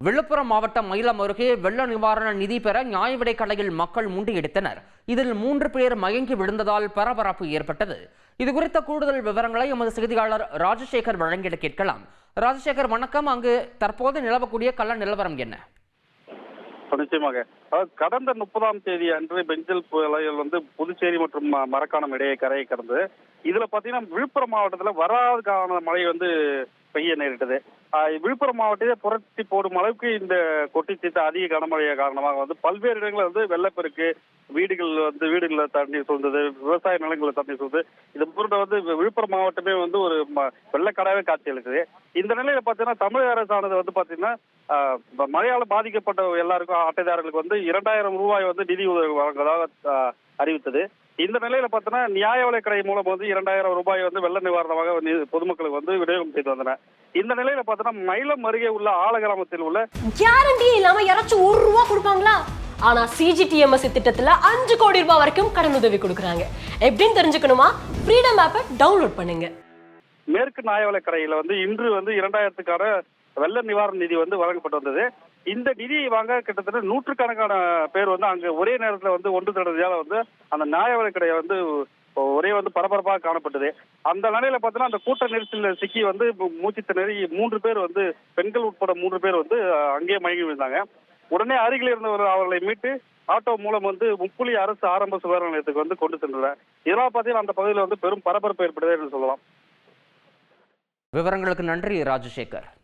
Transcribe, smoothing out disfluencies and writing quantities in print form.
விழுப்புரம் மாவட்டம் மயிலம் அருகே வெள்ள நிவாரண நிதி பெற நியாய விலைக் கடையில் மக்கள் முண்டியடித்தனர். இதில் 3 பேர் மயங்கி விழுந்ததால் பரபரப்பு ஏற்பட்டது. இதுகுறித்த கூடுதல் விவரங்களை எமது செய்தியாளர் ராஜசேகர் வழங்கிட கேட்கலாம். ராஜசேகர், வணக்கம். அங்கு தற்போது நிலவக்கூடிய கள நிலவரம் என்ன? நிச்சயமாக, கடந்த 30ஆம் தேதி அன்று பெஞ்சல் புயல் புதுச்சேரி மற்றும் மரக்காணம் இடையே கரையை கடந்தது. இதுல பாத்தீங்கன்னா விழுப்புரம் மாவட்டத்துல வராத மழை பெய்ய நேரிட்டது. விழுப்புரம் மாவட்டத்தை புரட்சி போடும் அளவுக்கு இந்த கொட்டி தீர்த்த அதிக கனமழை காரணமாக பல்வேறு இடங்களில் வெள்ளப்பெருக்கு, வீடுகள்ல தண்ணி சூழ்ந்தது, விவசாய நிலங்களை தண்ணி சூழ்ந்து இது போன்ற விழுப்புரம் மாவட்டமே ஒரு வெள்ளக்கடாவே காட்சி அளித்தது. இந்த நிலையில பாத்தீங்கன்னா தமிழக அரசானது பாத்தீங்கன்னா மழையால் பாதிக்கப்பட்ட எல்லாருக்கும் அட்டைதாரர்களுக்கு 2000 ரூபாய் நிதி உதவி வழங்குவதாக அறிவித்தது. இந்த நிலையில பாத்தீங்கன்னா நியாய விலைக் கடை மூலம் 2000 ரூபாய் வெள்ள நிவாரணமாக பொதுமக்களுக்கு விநியோகம் செய்து வந்தனர். இந்த நிலையில பாத்தீங்கன்னா மயிலம் அருகே உள்ள ஆல கிராமத்தில் உள்ள கேரண்டி இல்லாம யாராச்சும் 1 ரூபா கொடுப்பாங்களா? ஆனா சிஜிடிஎம்எஸ் திட்டத்துல 5 கோடி ரூபாய் வரைக்கும் கடன் உதவி கொடுக்கறாங்க. எப்படின்னு தெரிஞ்சுக்கணுமா? ஃப்ரீடம் ஆப்பை டவுன்லோட் பண்ணுங்க. மேற்கு நியாய விலைக் கடையில இன்று 2000க்கான வெள்ள நிவாரண நிதி வழங்கப்பட்டு வந்தது. இந்த நிதியை வாங்க கிட்டத்தட்ட நூற்றுக்கணக்கான பேர் அங்க ஒரே நேரத்துல ஒன்று திரண்டதால அந்த நியாய விலைக் கடை ஒரே பரபரப்பாக காணப்பட்டது. அந்த நிலையில பார்த்தீங்கன்னா அந்த கூட்ட நெரிசலில் சிக்கி மூச்சு திணறி 3 பேர் பெண்கள் உட்பட 3 பேர் அங்கேயே மயங்கி விழுந்தாங்க. உடனே அருகில் இருந்தவர் அவர்களை மீட்டு ஆட்டோ மூலம் முப்புளி அரசு ஆரம்ப சுகாதார நிலையத்துக்கு கொண்டு சென்றனர். இதெல்லாம் பார்த்தீங்கன்னா அந்த பகுதியில் பெரும் பரபரப்பு ஏற்பட்டது என்று சொல்லலாம். விவரங்களுக்கு நன்றி ராஜசேகர்.